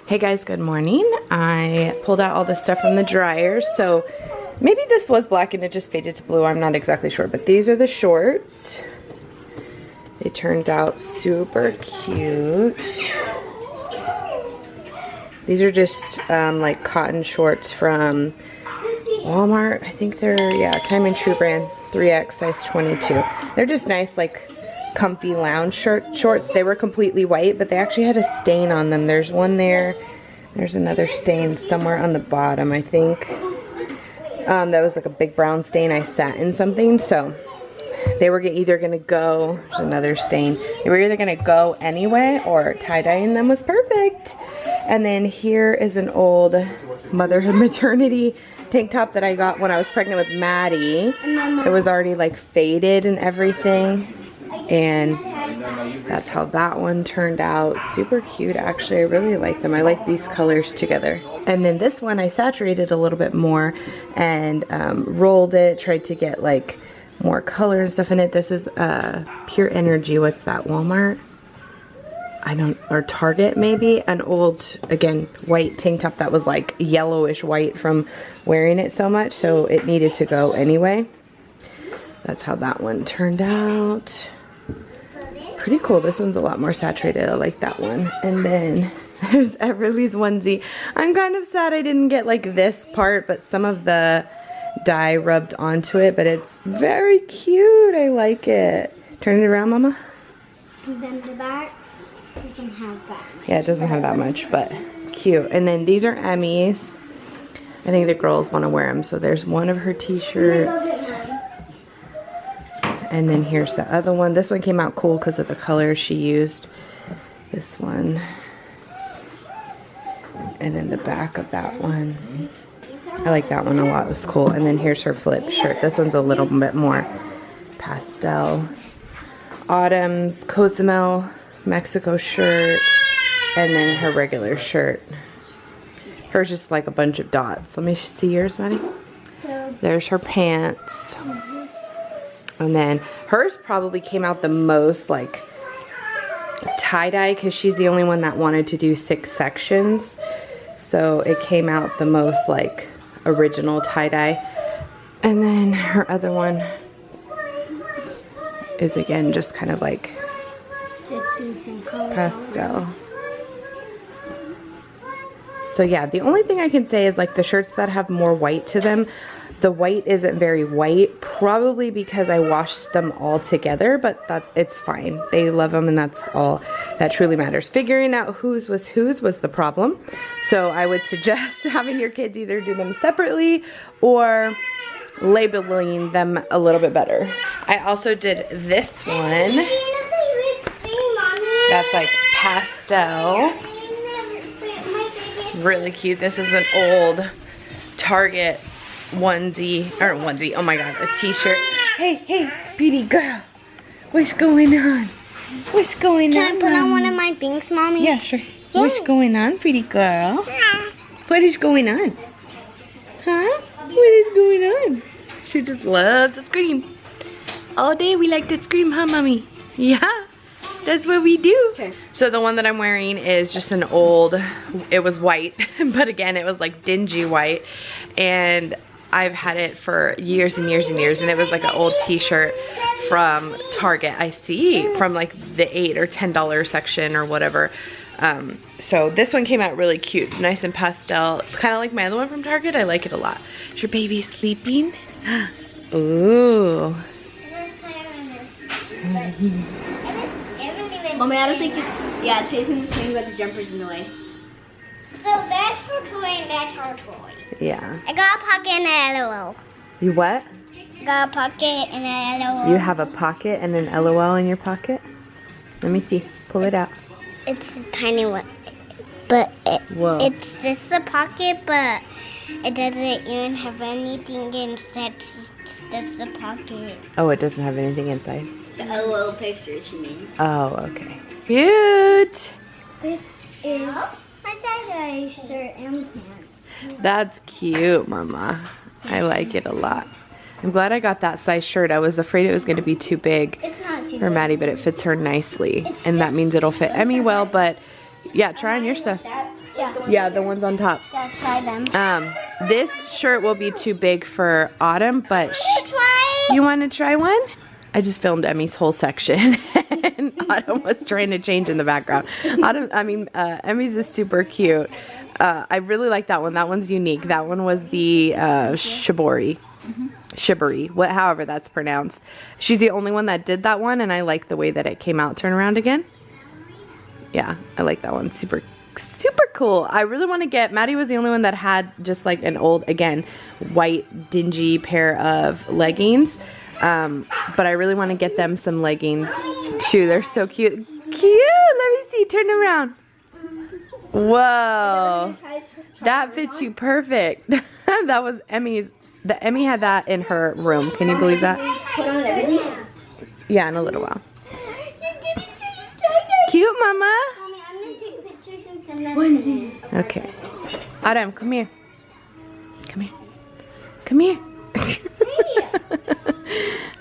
Hey guys, good morning. I pulled out all the stuff from the dryer, so maybe this was black and it just faded to blue. I'm not exactly sure, but these are the shorts. They turned out super cute. These are just like cotton shorts from Walmart. I think they're, yeah, Time and True brand, 3X, size 22. They're just nice, like comfy lounge shorts. They were completely white, but they actually had a stain on them. There's one there. There's another stain somewhere on the bottom, I think. That was like a big brown stain. I sat in something, so they were either gonna go, there's another stain. They were either gonna go anyway, or tie-dyeing them was perfect. And then here is an old motherhood maternity tank top that I got when I was pregnant with Maddie. It was already like faded and everything. And that's how that one turned out. Super cute, actually. I really like them. I like these colors together. And then this one I saturated a little bit more and rolled it, tried to get like more color and stuff in it. This is Pure Energy. What's that, Walmart? Or Target maybe. An old, again, white tank top that was like yellowish white from wearing it so much, so it needed to go anyway. That's how that one turned out. Pretty cool. This one's a lot more saturated. I like that one. And then there's Everly's onesie. I'm kind of sad I didn't get like this part, but some of the dye rubbed onto it, but it's very cute. I like it. Turn it around, Mama. And then the back doesn't have that much. Yeah, it doesn't have that much, but cute. And then these are Emmy's. I think the girls want to wear them. So there's one of her t-shirts. And then here's the other one. This one came out cool because of the color she used. This one. And then the back of that one. I like that one a lot. It was cool. And then here's her flip shirt. This one's a little bit more pastel. Autumn's Cozumel Mexico shirt. And then her regular shirt. Hers just like a bunch of dots. Let me see yours, Maddie. There's her pants. And then hers probably came out the most like tie-dye because she's the only one that wanted to do 6 sections. So it came out the most like original tie-dye. And then her other one is again just kind of like pastel. So yeah, the only thing I can say is like the shirts that have more white to them, the white isn't very white, probably because I washed them all together, but it's fine. They love them and that's all that truly matters. Figuring out whose was the problem. So I would suggest having your kids either do them separately or labeling them a little bit better. I also did this one. That's like pastel. Really cute. This is an old Target onesie, oh my god, a t-shirt. Hey, pretty girl. What's going on? What's going on? Can I put on one of my things, Mommy? Yeah, sure. Yeah. What's going on, pretty girl? What is going on? Huh? What is going on? She just loves to scream. All day we like to scream, huh, Mommy? Yeah. That's what we do. Okay. So the one that I'm wearing is just an old, it was white, but again, it was like dingy white. And I've had it for years and years and years. And it was like an old t-shirt from Target. I see, from like the $8 or $10 section or whatever. So this one came out really cute. It's nice and pastel. Kind of like my other one from Target. I like it a lot. Is your baby sleeping? Ooh. Mommy, I don't think yeah, it's facing the same, but the jumper's in the way. So that's her toy and that's her toy. Yeah. I got a pocket and an LOL. You what? I got a pocket and an LOL. You have a pocket and an LOL in your pocket? Let me see. Pull it out. It's a tiny one. But it's just a pocket, but it doesn't even have anything inside. That's the pocket. Oh, it doesn't have anything inside? The LOL picture, she means. Oh, okay. Cute! This is my tie-dye shirt and pants. That's cute, Mama. I like it a lot. I'm glad I got that size shirt. I was afraid it was going to be too big for Maddie, but it fits her nicely. And that means it'll fit Emmy well, but yeah, try on your stuff. Yeah, the ones on top. Yeah, try them. This shirt will be too big for Autumn, but Try. you want to try one? I just filmed Emmy's whole section, and Autumn was trying to change in the background. Emmy's is super cute. I really like that one. That one's unique. That one was the shibori. Shibori, however that's pronounced. She's the only one that did that one, and I like the way that it came out. Turn around again. Yeah, I like that one. Super cool. I really want to get, Maddie was the only one that had just like an old, again, white dingy pair of leggings. But I really want to get them some leggings too. They're so cute. Cute. Let me see. Turn around. Whoa. That fits you perfect. That was Emmy's. Emmy had that in her room. Can you believe that? Yeah, in a little while. Cute, Mama. Mommy, I'm gonna take pictures and send them to you. Okay. Adam, come here. Come here. Come here.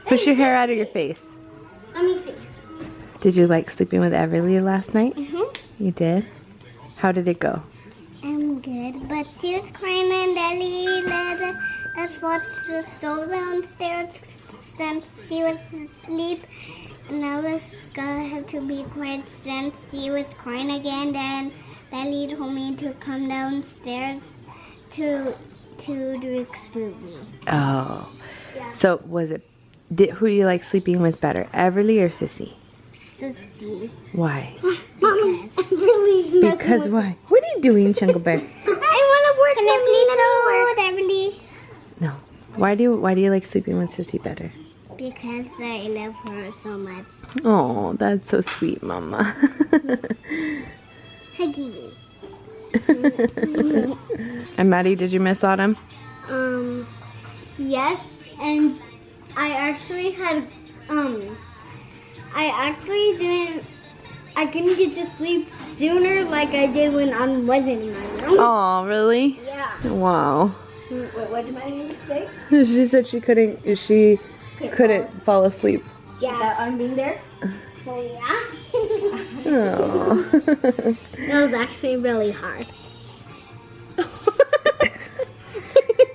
Push your hair out of your face. Let me see. Did you like sleeping with Everly last night? You did? How did it go? I'm good, but she was crying and Daddy let us watch the stove downstairs since she was asleep. And I was gonna have to be quiet since she was crying again. Then Daddy told me to come downstairs to do a movie. Oh. Yeah. So was it, who do you like sleeping with better, Everly or Sissy? Sissy. Why? Mom, Everly's Because why? What are you doing, Chungle Bear? I want to work with Everly. No. Why do you like sleeping with Sissy better? Because I love her so much. Oh, that's so sweet, Mama. Huggy. And Maddie, did you miss Autumn? Yes, and I couldn't get to sleep sooner like I did when I wasn't in my room. Oh, really? Yeah. Wow. What did my neighbor say? She said she couldn't fall asleep. Yeah. Without on being there? Oh, yeah. Oh. That was actually really hard.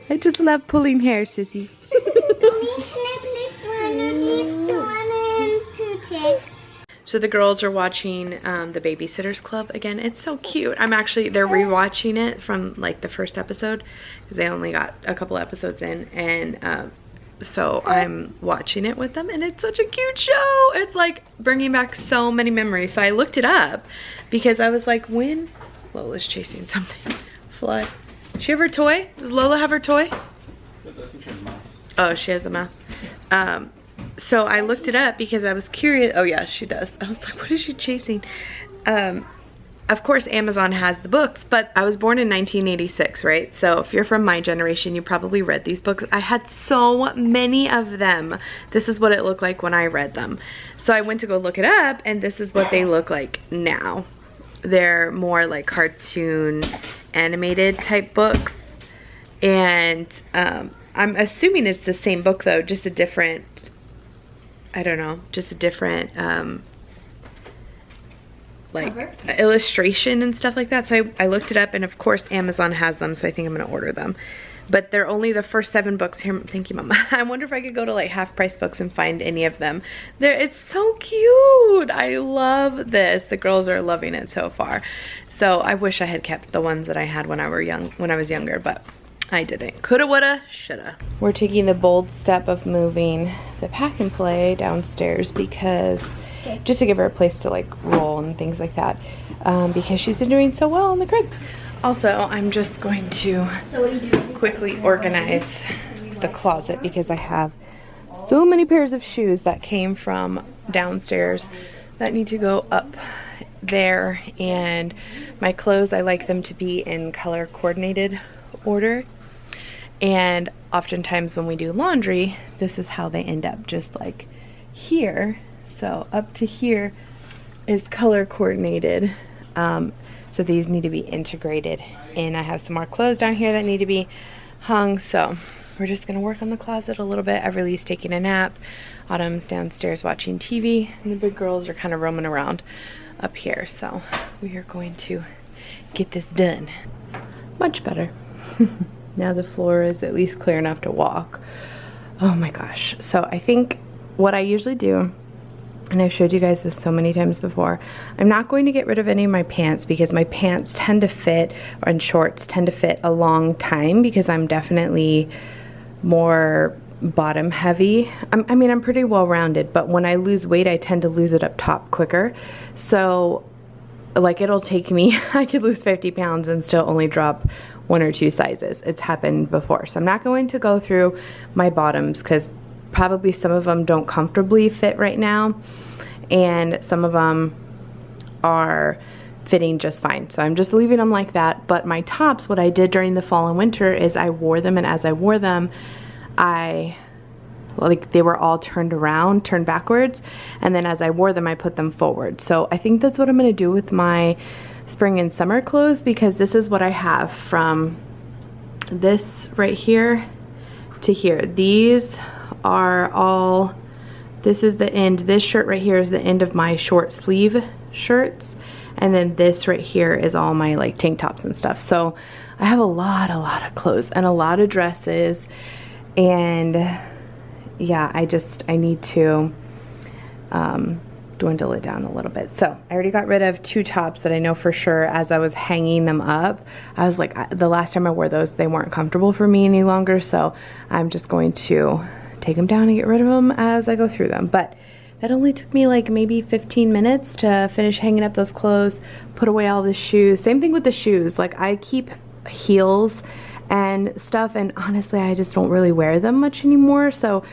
I just love pulling hair, Sissy. So the girls are watching the Babysitters Club again. It's so cute. They're rewatching it from like the first episode because they only got a couple episodes in, and so I'm watching it with them, and it's such a cute show. It's like bringing back so many memories. So I looked it up because I was like, when Lola's chasing something. Flood. Does she have her toy? Does Lola have her toy? Oh, she has the mouse. So I looked it up because I was curious. Oh yeah, she does. I was like, what is she chasing? Of course, Amazon has the books, but I was born in 1986, right? So if you're from my generation, you probably read these books. I had so many of them. This is what it looked like when I read them. So I went to go look it up, and this is what they look like now. They're more like cartoon animated type books, and I'm assuming it's the same book though, just a different, I don't know, just a different like illustration and stuff like that. So I looked it up, and of course Amazon has them, so I think I'm gonna order them. But they're only the first 7 books here. Thank you, Mama. I wonder if I could go to like Half Price Books and find any of them. It's so cute. I love this. The girls are loving it so far. So I wish I had kept the ones that I had when I was younger, but I didn't. Coulda, woulda, shoulda. We're taking the bold step of moving the pack and play downstairs because just to give her a place to like roll and things like that, because she's been doing so well in the crib. Also, I'm just going to quickly organize the closet because I have so many pairs of shoes that came from downstairs that need to go up there, and my clothes, I like them to be in color coordinated order, and oftentimes when we do laundry, this is how they end up, just like here. So up to here is color coordinated. So these need to be integrated in. I have some more clothes down here that need to be hung, so we're just gonna work on the closet a little bit. Everly's taking a nap. Autumn's downstairs watching TV, and the big girls are kind of roaming around up here. So we are going to get this done. Much better. Now the floor is at least clear enough to walk. Oh my gosh. So I think what I usually do, and I've showed you guys this so many times before, I'm not going to get rid of any of my pants because my pants tend to fit, and shorts tend to fit a long time because I'm definitely more bottom heavy. I mean, I'm pretty well rounded, but when I lose weight, I tend to lose it up top quicker. So like it'll take me, I could lose 50 pounds and still only drop 1 or 2 sizes. It's happened before. So I'm not going to go through my bottoms because probably some of them don't comfortably fit right now, and some of them are fitting just fine. So I'm just leaving them like that. But my tops, what I did during the fall and winter is I wore them, and as I wore them, they were all turned around, turned backwards, and then as I wore them, I put them forward. So I think that's what I'm gonna do with my spring and summer clothes, because this is what I have from this right here to here. These are all, this is the end, this shirt right here is the end of my short sleeve shirts, and then this right here is all my like tank tops and stuff. So I have a lot of clothes and a lot of dresses, and yeah, I need to dwindle it down a little bit. So I already got rid of 2 tops that I know for sure as I was hanging them up. I was like, the last time I wore those, they weren't comfortable for me any longer, so I'm just going to take them down and get rid of them as I go through them. But that only took me like maybe 15 minutes to finish hanging up those clothes, put away all the shoes. Same thing with the shoes. Like I keep heels and stuff, and honestly I just don't really wear them much anymore. So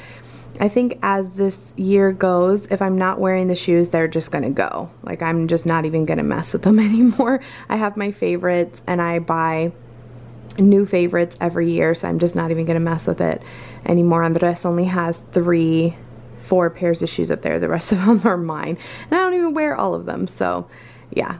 I think as this year goes, if I'm not wearing the shoes, they're just gonna go. Like I'm just not even gonna mess with them anymore. I have my favorites and I buy new favorites every year, so I'm just not even gonna mess with it anymore. Andres only has 4 pairs of shoes up there. The rest of them are mine, and I don't even wear all of them. So yeah,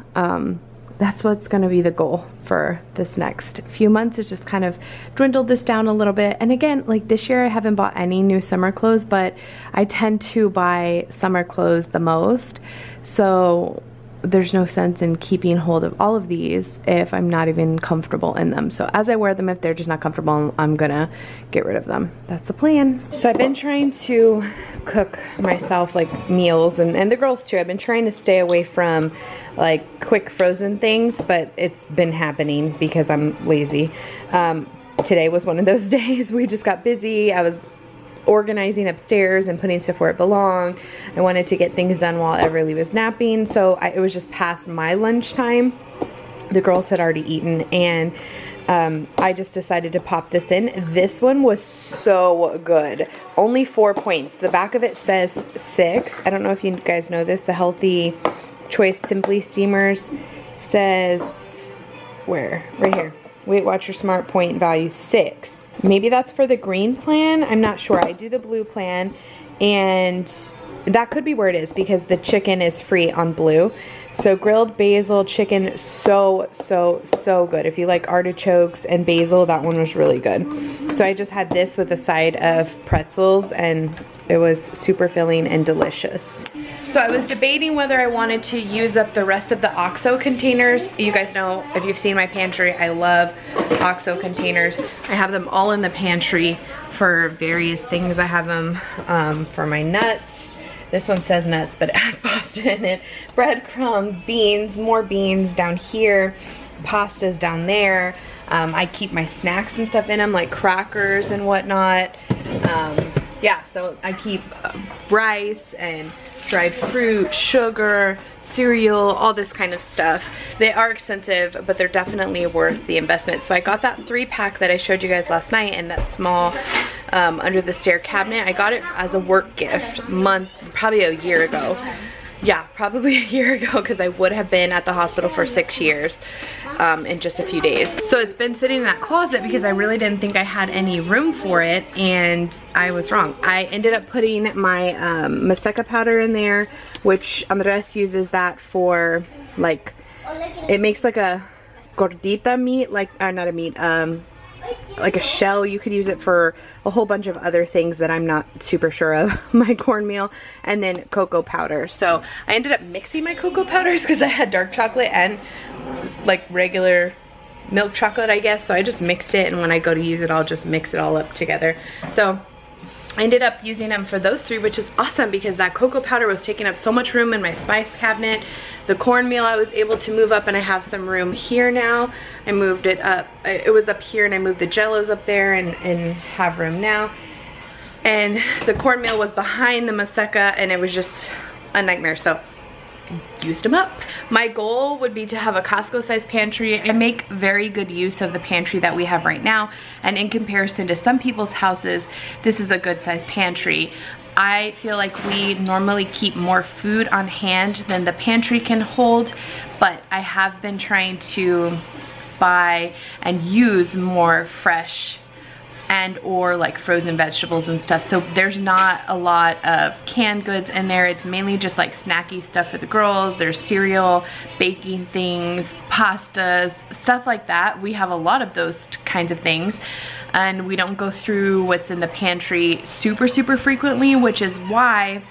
that's what's gonna be the goal for this next few months, is just kind of dwindle this down a little bit. And again, like this year I haven't bought any new summer clothes, but I tend to buy summer clothes the most. So there's no sense in keeping hold of all of these if I'm not even comfortable in them. So as I wear them, if they're just not comfortable, I'm gonna get rid of them. That's the plan. So I've been trying to cook myself like meals, and the girls too. I've been trying to stay away from like quick frozen things, but it's been happening because I'm lazy. Today was one of those days. We just got busy. I was organizing upstairs and putting stuff where it belonged. I wanted to get things done while Everly was napping, so it was just past my lunchtime. The girls had already eaten, and I just decided to pop this in. This one was so good. Only 4 points. The back of it says 6. I don't know if you guys know this. The Healthy Choice Simply Steamers says, where? Right here. Weight Watcher Smart Point value 6. Maybe that's for the green plan. I'm not sure. I do the blue plan, and that could be where it is because the chicken is free on blue. So grilled basil chicken, so good. If you like artichokes and basil, that one was really good. So I just had this with a side of pretzels, and it was super filling and delicious. So I was debating whether I wanted to use up the rest of the OXO containers. You guys know, if you've seen my pantry, I love OXO containers. I have them all in the pantry for various things. I have them for my nuts. This one says nuts, but it has pasta in it. Breadcrumbs, beans, more beans down here, pastas down there. I keep my snacks and stuff in them, like crackers and whatnot. Yeah, so I keep rice and dried fruit, sugar, cereal, all this kind of stuff. They are expensive, but they're definitely worth the investment. So I got that 3-pack that I showed you guys last night in that small under the stair cabinet. I got it as a work gift probably a year ago. Yeah, probably a year ago, because I would have been at the hospital for 6 years in just a few days. So it's been sitting in that closet because I really didn't think I had any room for it, and I was wrong. I ended up putting my maseca powder in there, which Andres uses that for, like, it makes like a gordita meat, like, not a meat, like a shell. You could use it for a whole bunch of other things that I'm not super sure of. My cornmeal, and then cocoa powder. So I ended up mixing my cocoa powders because I had dark chocolate and like regular milk chocolate, I guess. So I just mixed it, and when I go to use it, I'll just mix it all up together. So I ended up using them for those three, which is awesome because that cocoa powder was taking up so much room in my spice cabinet. The cornmeal I was able to move up, and I have some room here now. I moved it up. It was up here, and I moved the jellos up there and have room now. And the cornmeal was behind the moussaka, and it was just a nightmare. So used them up. My goal would be to have a Costco sized pantry. I make very good use of the pantry that we have right now, and in comparison to some people's houses, this is a good sized pantry. I feel like we normally keep more food on hand than the pantry can hold, but I have been trying to buy and use more fresh and or like frozen vegetables and stuff. So there's not a lot of canned goods in there. It's mainly just like snacky stuff for the girls. There's cereal, baking things, pastas, stuff like that. We have a lot of those kinds of things, and we don't go through what's in the pantry super frequently, which is why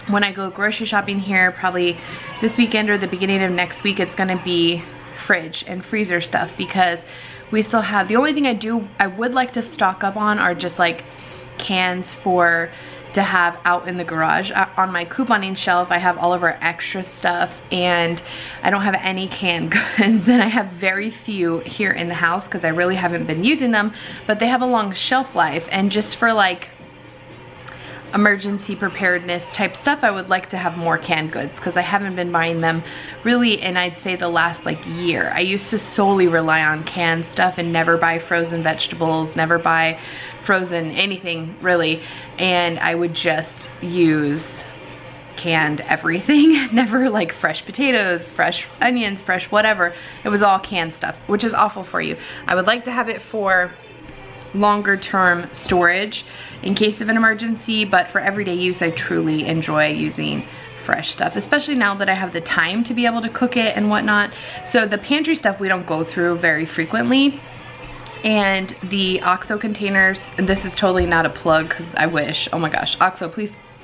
when I go grocery shopping here probably this weekend or the beginning of next week, it's gonna be fridge and freezer stuff, because we still have, the only thing I would like to stock up on are just like cans to have out in the garage. On my couponing shelf, I have all of our extra stuff, and I don't have any canned goods, and I have very few here in the house because I really haven't been using them, but they have a long shelf life, and just for like emergency preparedness type stuff, I would like to have more canned goods because I haven't been buying them really in, I'd say, the last like year. I used to solely rely on canned stuff and never buy frozen vegetables, never buy frozen anything really, and I would just use canned everything. Never like fresh potatoes, fresh onions, fresh whatever. It was all canned stuff, which is awful for you. I would like to have it for longer term storage in case of an emergency, but for everyday use I truly enjoy using fresh stuff, especially now that I have the time to be able to cook it and whatnot. So the pantry stuff we don't go through very frequently, and the OXO containers, and this is totally not a plug because I wish, oh my gosh, OXO,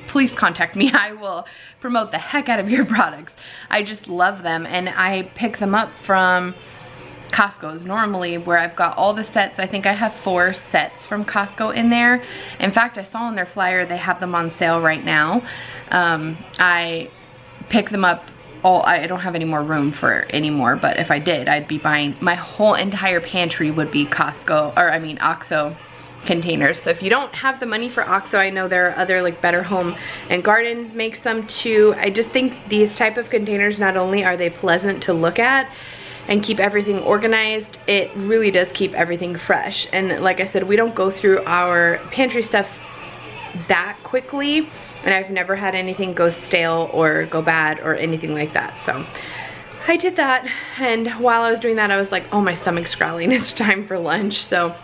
please contact me. I will promote the heck out of your products. I just love them, and I pick them up from Costco's normally, where I've got all the sets. I think I have 4 sets from Costco in there. In fact, I saw on their flyer they have them on sale right now. I pick them up all. I don't have any more room for anymore, but if I did, I'd be buying, my whole entire pantry would be Costco, or I mean OXO containers. So if you don't have the money for OXO, I know there are other like Better Home and Gardens makes them too. I just think these type of containers, not only are they pleasant to look at and keep everything organized, it really does keep everything fresh. And like I said, we don't go through our pantry stuff that quickly, and I've never had anything go stale or go bad or anything like that. So I did that, and while I was doing that, I was like, oh, my stomach's growling, it's time for lunch. So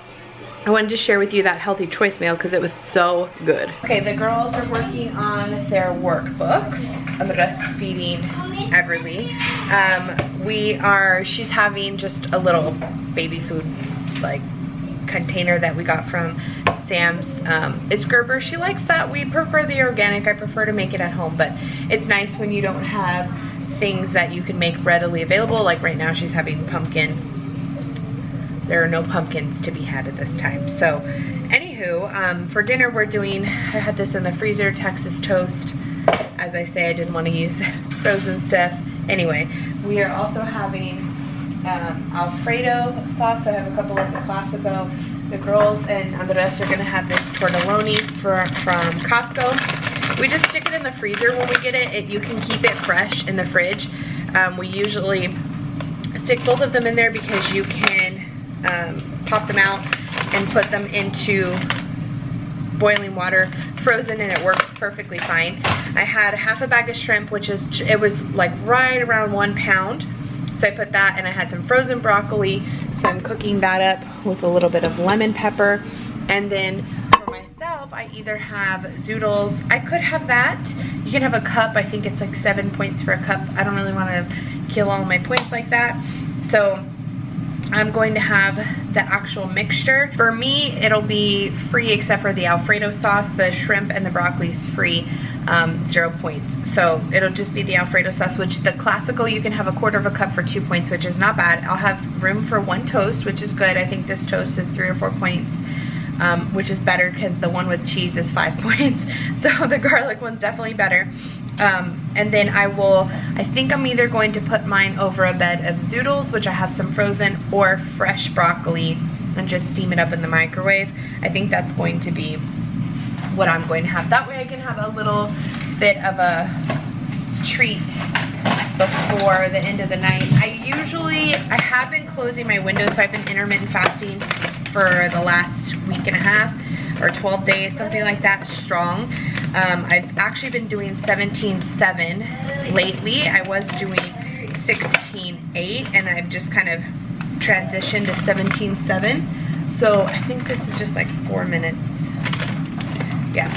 I wanted to share with you that healthy choice meal because it was so good. Okay, the girls are working on their workbooks. And the rest is feeding Everly. She's having just a little baby food like container that we got from Sam's. It's Gerber. She likes that. We prefer the organic. I prefer to make it at home, but it's nice when you don't have things that you can make readily available. Like right now she's having pumpkin. There are no pumpkins to be had at this time. So anywho, for dinner we're doing, I had this in the freezer, Texas toast. As I say, I didn't want to use frozen stuff. Anyway, we are also having Alfredo sauce. I have a couple of the Classico. The girls and the rest are going to have this tortelloni from Costco. We just stick it in the freezer when we get it. You can keep it fresh in the fridge. We usually stick both of them in there because you can pop them out and put them into boiling water frozen, and it works perfectly fine. I had half a bag of shrimp, which is, it was like right around 1 pound. So I put that, and I had some frozen broccoli. So I'm cooking that up with a little bit of lemon pepper. And then for myself, I either have zoodles. I could have that. You can have a cup. I think it's like 7 points for a cup. I don't really want to kill all my points like that. So I'm going to have the actual mixture. For me, it'll be free except for the Alfredo sauce. The shrimp and the broccoli is free, 0 points. So it'll just be the Alfredo sauce, which the classical, you can have 1/4 cup for 2 points, which is not bad. I'll have room for 1 toast, which is good. I think this toast is 3 or 4 points, which is better because the one with cheese is 5 points. So the garlic one's definitely better. And then I think I'm either going to put mine over a bed of zoodles, which I have some frozen, or fresh broccoli and just steam it up in the microwave. I think that's going to be what I'm going to have. That way I can have a little bit of a treat before the end of the night. I have been closing my window, so I've been intermittent fasting for the last week and a half or 12 days, something like that, strong. I've actually been doing 17-7 lately. I was doing 16-8, and I've just kind of transitioned to 17-7. So I think this is just like 4 minutes. Yeah,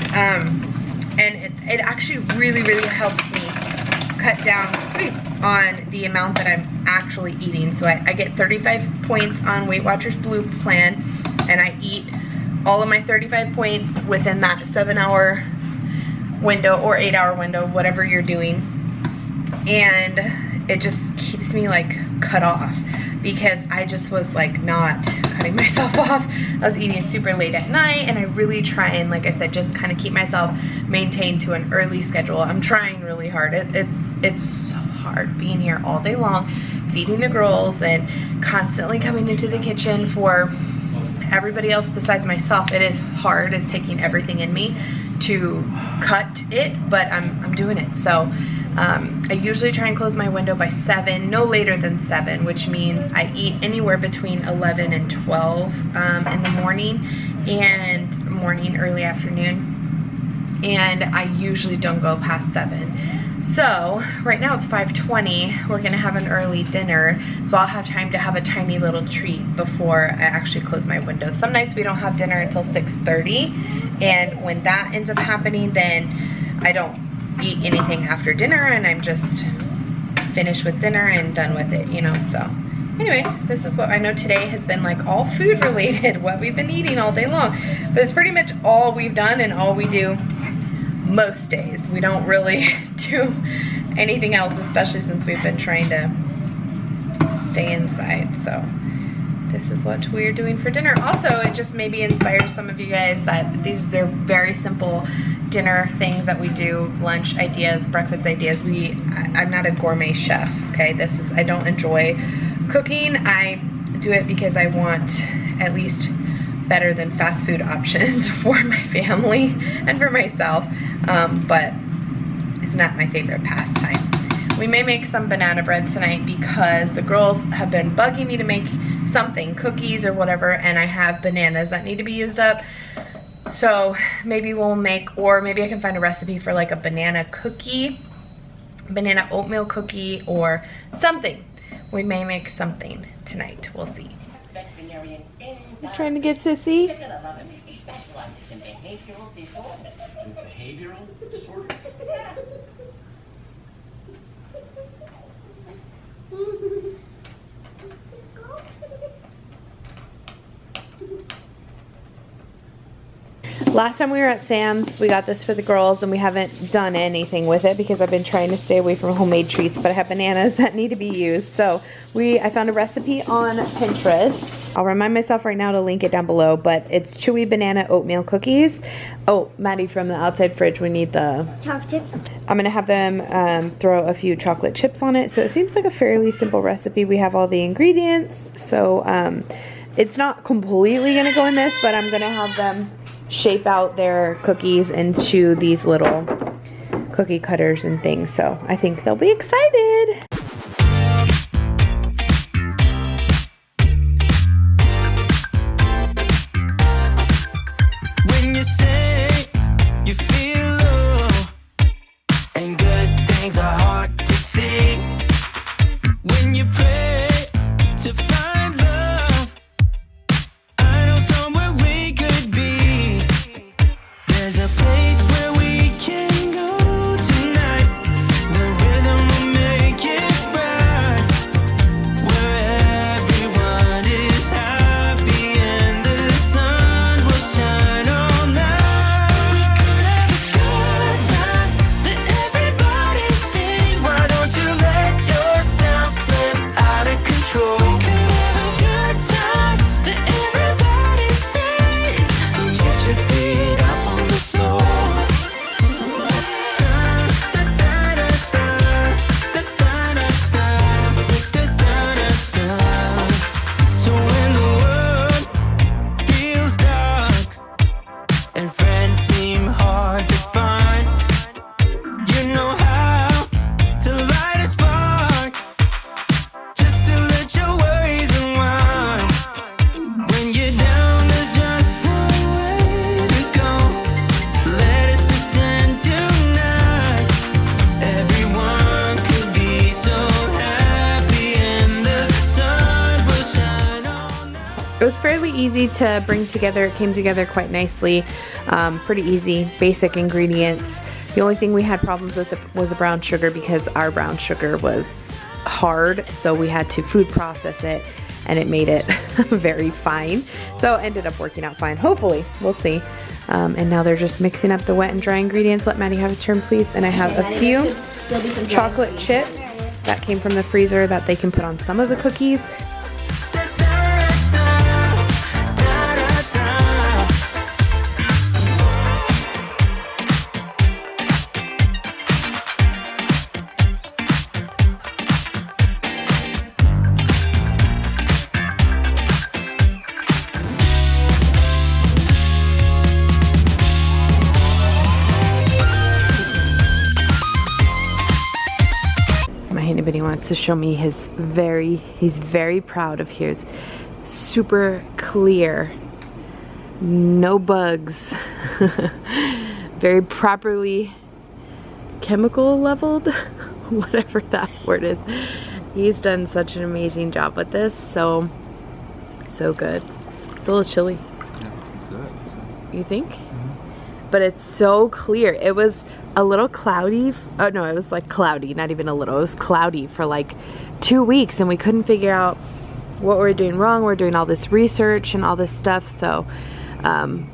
and it actually really, really helps me cut down on the amount that I'm actually eating. So I get 35 points on Weight Watchers Blue plan, and I eat all of my 35 points within that 7-hour window or 8-hour window, whatever you're doing. And it just keeps me like cut off, because I just was like not cutting myself off. I was eating super late at night, and I really try and, like I said, just kind of keep myself maintained to an early schedule. I'm trying really hard. It's so hard being here all day long, feeding the girls and constantly coming into the kitchen for everybody else besides myself. It is hard. It's taking everything in me to cut it, but I'm doing it. So I usually try and close my window by 7, no later than 7, which means I eat anywhere between 11 and 12 in the morning, early afternoon, and I usually don't go past 7. So right now it's 5:20. We're gonna have an early dinner, so I'll have time to have a tiny little treat before I actually close my window. Some nights we don't have dinner until 6:30, and when that ends up happening, then I don't eat anything after dinner, and I'm just finished with dinner and done with it, you know. So anyway, this is what I know today has been like all food related, what we've been eating all day long, but it's pretty much all we've done and all we do most days. We don't really do anything else, especially since we've been trying to stay inside. So this is what we're doing for dinner. Also, it just maybe inspires some of you guys that they're very simple dinner things that we do, lunch ideas, breakfast ideas. I'm not a gourmet chef, okay? I don't enjoy cooking. I do it because I want at least better than fast food options for my family and for myself, but it's not my favorite pastime. We may make some banana bread tonight because the girls have been bugging me to make something, cookies or whatever, and I have bananas that need to be used up. So maybe we'll make, or maybe I can find a recipe for like a banana cookie, banana oatmeal cookie or something. We may make something tonight, we'll see. You trying to get Sissy? Behavioral disorders? Last time we were at Sam's, we got this for the girls, and we haven't done anything with it because I've been trying to stay away from homemade treats, but I have bananas that need to be used. So I found a recipe on Pinterest. I'll remind myself right now to link it down below, but it's chewy banana oatmeal cookies. Oh, Maddie, from the outside fridge, we need the Chocolate chips. I'm gonna have them throw a few chocolate chips on it. So it seems like a fairly simple recipe. We have all the ingredients, so it's not completely gonna go in this, but I'm gonna have them shape out their cookies into these little cookie cutters and things. So I think they'll be excited. When you say you feel low and good things are hard to see, when you pray to find love, I know somewhere we could be. There's a place where we can go tonight. The rhythm will make it was fairly easy to bring together. It came together quite nicely. Pretty easy, basic ingredients. The only thing we had problems with was the brown sugar, because our brown sugar was hard, so we had to food process it, and it made it very fine. So it ended up working out fine, hopefully. We'll see. And now they're just mixing up the wet and dry ingredients. Let Maddie have a turn, please. And I have a few chocolate chips that came from the freezer that they can put on some of the cookies. Anybody wants to show me he's very proud of his super clear, no bugs, very properly chemical leveled, whatever that word is. He's done such an amazing job with this. So good. It's a little chilly. Yeah, it's good. You think? Mm-hmm. But it's so clear. It was a little cloudy. Oh no, it was like cloudy, not even a little. It was cloudy for like 2 weeks, and we couldn't figure out what we're doing wrong. We're doing all this research and all this stuff. So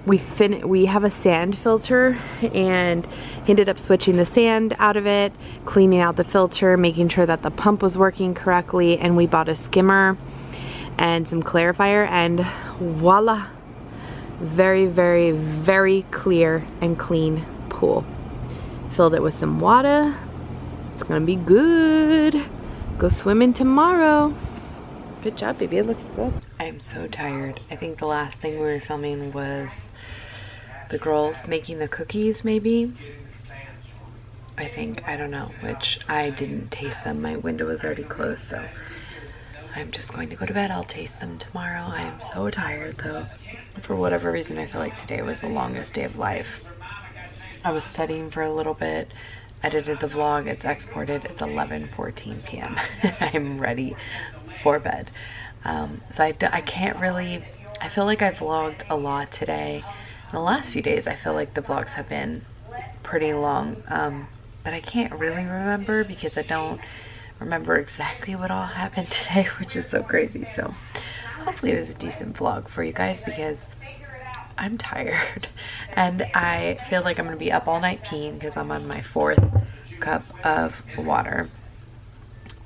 we have a sand filter, and he ended up switching the sand out of it, cleaning out the filter, making sure that the pump was working correctly, and we bought a skimmer and some clarifier, and voila, very, very, very clear and clean pool. Filled it with some water. It's gonna be good. Go swimming tomorrow. Good job, baby. It looks good. I'm so tired. I think the last thing we were filming was the girls making the cookies, maybe. I think, I don't know, which I didn't taste them. My window was already closed, so I'm just going to go to bed. I'll taste them tomorrow. I am so tired though. For whatever reason, I feel like today was the longest day of life. I was studying for a little bit, edited the vlog, it's exported, it's 11:14 p.m. I'm ready for bed. So I can't really, I feel like I vlogged a lot today. In the last few days, I feel like the vlogs have been pretty long, but I can't really remember because I don't remember exactly what all happened today, which is so crazy. So hopefully it was a decent vlog for you guys, because I'm tired and I feel like I'm gonna be up all night peeing because I'm on my 4th cup of water,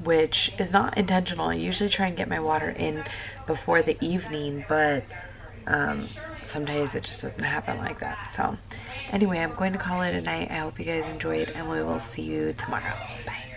which is not intentional. I usually try and get my water in before the evening, but some days it just doesn't happen like that. So anyway, I'm going to call it a night. I hope you guys enjoyed, and we will see you tomorrow. Bye.